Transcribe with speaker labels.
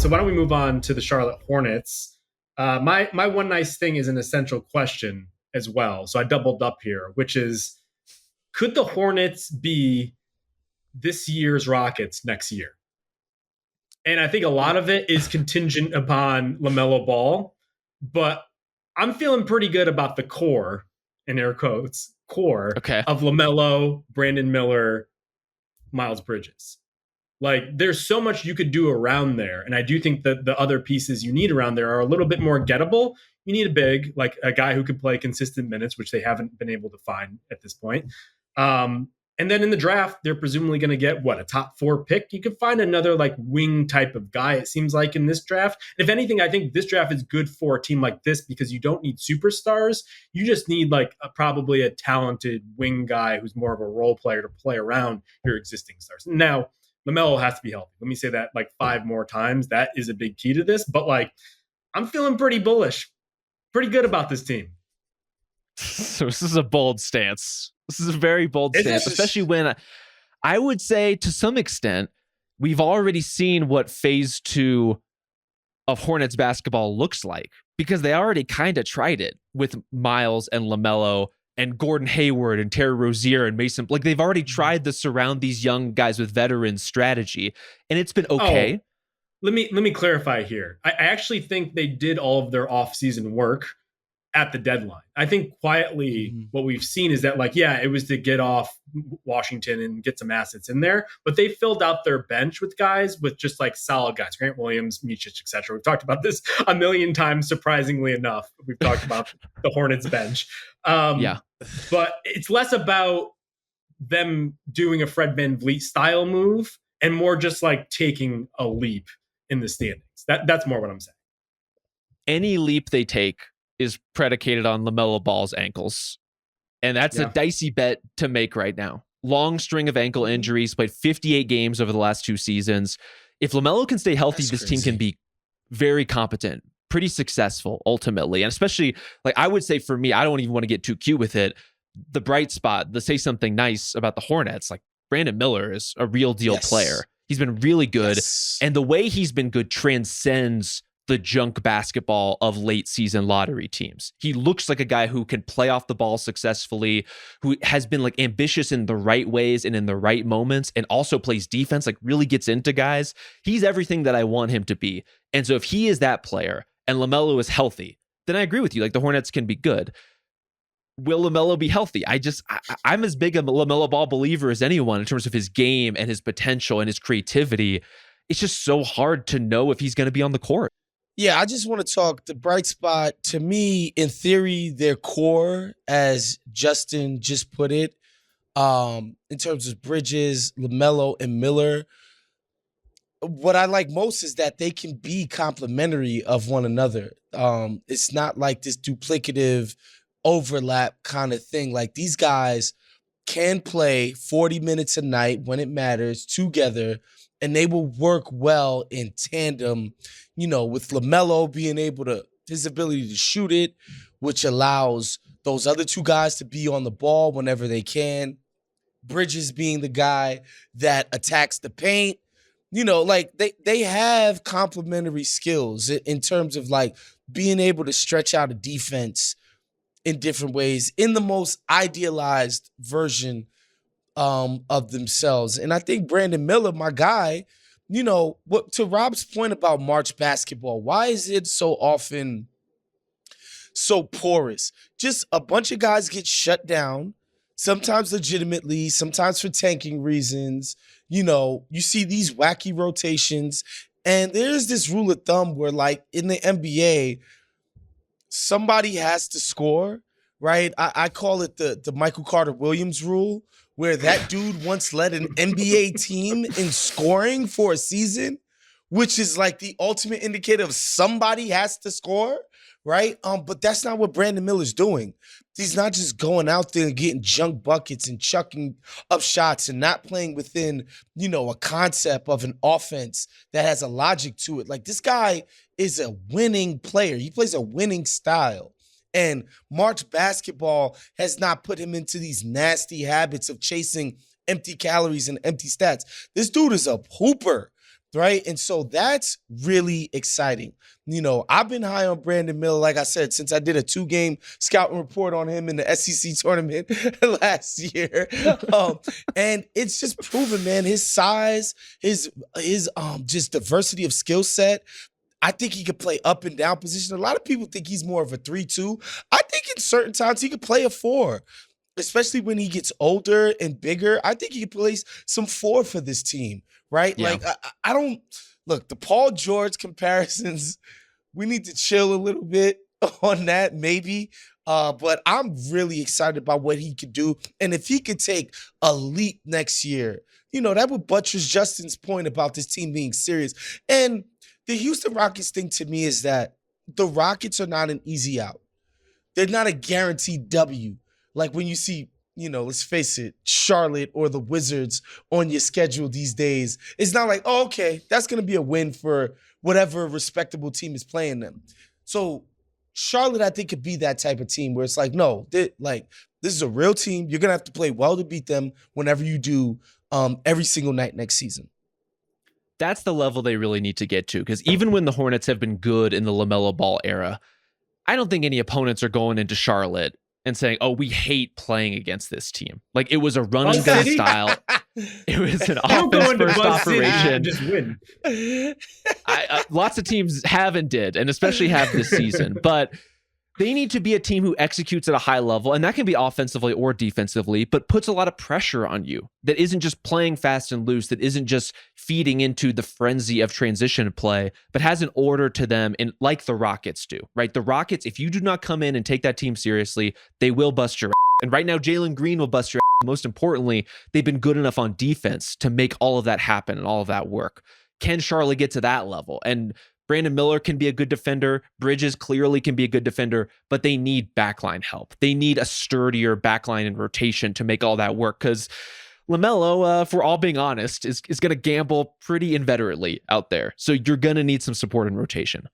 Speaker 1: So why don't we move on to the Charlotte Hornets? My one nice thing is an essential question as well. So I doubled up here, which is, could the Hornets be this year's Rockets next year? And I think a lot of it is contingent upon LaMelo Ball, but I'm feeling pretty good about the core, in air quotes, core
Speaker 2: Okay.
Speaker 1: of LaMelo, Brandon Miller, Miles Bridges. Like, there's so much you could do around there. And I do think that the other pieces you need around there are a little bit more gettable. You need a big, like a guy who could play consistent minutes, which they haven't been able to find at this point. And then in the draft, they're presumably going to get a top 4 pick. You could find another like wing type of guy, it seems like, in this draft. If anything, I think this draft is good for a team like this because you don't need superstars. You just need like probably a talented wing guy who's more of a role player to play around your existing stars. Now, LaMelo has to be healthy. Let me say that like 5 more times. That is a big key to this. But like, I'm feeling pretty bullish, pretty good about this team.
Speaker 2: So this is a bold stance. This is a very bold stance, especially when I would say to some extent, we've already seen what phase 2 of Hornets basketball looks like because they already kind of tried it with Miles and LaMelo and Gordon Hayward and Terry Rozier and Mason. Like, they've already tried to surround these young guys with veteran strategy, and it's been okay.
Speaker 1: Let me clarify here. I actually think they did all of their offseason work at the deadline. I think quietly what we've seen is that, like, yeah, it was to get off Washington and get some assets in there, but they filled out their bench with guys with just like solid guys, Grant Williams, Micic, etc. We've talked about this a million times, surprisingly enough. We've talked about the Hornets bench. But it's less about them doing a Fred VanVleet style move and more just like taking a leap in the standings. That's more what I'm saying.
Speaker 2: Any leap they take is predicated on LaMelo Ball's ankles. And that's a dicey bet to make right now. Long string of ankle injuries, played 58 games over the last 2 seasons. If LaMelo can stay healthy, this team can be very competent, pretty successful ultimately. And especially, like, I would say for me, I don't even want to get too cute with it. The bright spot, to say something nice about the Hornets, like Brandon Miller is a real deal player. He's been really good. And the way he's been good transcends the junk basketball of late season lottery teams. He looks like a guy who can play off the ball successfully, who has been like ambitious in the right ways and in the right moments, and also plays defense, like really gets into guys. He's everything that I want him to be. And so if he is that player and LaMelo is healthy, then I agree with you. Like, the Hornets can be good. Will LaMelo be healthy? I'm as big a LaMelo Ball believer as anyone in terms of his game and his potential and his creativity. It's just so hard to know if he's going to be on the court.
Speaker 3: Yeah, I just want to talk the bright spot. To me, in theory, their core, as Justin just put it, in terms of Bridges, LaMelo, and Miller, what I like most is that they can be complementary of one another. It's not like this duplicative overlap kind of thing. Like, these guys can play 40 minutes a night when it matters together, and they will work well in tandem, you know, with LaMelo being able to, his ability to shoot it, which allows those other 2 guys to be on the ball whenever they can. Bridges being the guy that attacks the paint. You know, like, they have complementary skills in terms of like being able to stretch out a defense in different ways in the most idealized version of themselves. And I think Brandon Miller, my guy, you know, what to Rob's point about March basketball, why is it so often so porous? Just a bunch of guys get shut down, sometimes legitimately, sometimes for tanking reasons. You know, you see these wacky rotations, and there's this rule of thumb where, like, in the NBA, somebody has to score, right? I call it the Michael Carter Williams rule, where that dude once led an NBA team in scoring for a season, which is like the ultimate indicator of somebody has to score, right? But that's not what Brandon Miller's doing. He's not just going out there and getting junk buckets and chucking up shots and not playing within, you know, a concept of an offense that has a logic to it. Like, this guy is a winning player. He plays a winning style. And March basketball has not put him into these nasty habits of chasing empty calories and empty stats. This dude is a hooper. right? And so that's really exciting. I've been high on Brandon Miller, like I said, since I did a 2-game scouting report on him in the SEC tournament last year. And it's just proven, man, his size, his just diversity of skill set. I think he could play up and down position. A lot of people think he's more of a 3-2. I think in certain times he could play a 4. Especially when he gets older and bigger. I think he could play some 4 for this team, right?
Speaker 2: Yeah.
Speaker 3: Like, I don't look, the Paul George comparisons, we need to chill a little bit on that, maybe. But I'm really excited about what he could do. And if he could take a leap next year, that would buttress Justin's point about this team being serious. And the Houston Rockets thing to me is that the Rockets are not an easy out. They're not a guaranteed W. Like when you see, let's face it, Charlotte or the Wizards on your schedule these days, it's not like, oh, okay, that's going to be a win for whatever respectable team is playing them. So Charlotte, I think, could be that type of team where it's like, no, this is a real team. You're going to have to play well to beat them whenever you do every single night next season.
Speaker 2: That's the level they really need to get to, because even when the Hornets have been good in the LaMelo Ball era, I don't think any opponents are going into Charlotte and saying, oh, we hate playing against this team. Like, it was a run and gun style. It was an offense-first operation.
Speaker 1: Just win.
Speaker 2: Lots of teams have and did, and especially have this season. But they need to be a team who executes at a high level, and that can be offensively or defensively, but puts a lot of pressure on you. That isn't just playing fast and loose, that isn't just feeding into the frenzy of transition play, but has an order to them, in like the Rockets do, right? The Rockets, if you do not come in and take that team seriously, they will bust your ass. And right now, Jalen Green will bust your ass. Most importantly, they've been good enough on defense to make all of that happen and all of that work. Can Charlotte get to that level? And Brandon Miller can be a good defender. Bridges clearly can be a good defender, but they need backline help. They need a sturdier backline and rotation to make all that work, because LaMelo, if we're all being honest, is going to gamble pretty inveterately out there. So you're going to need some support and rotation.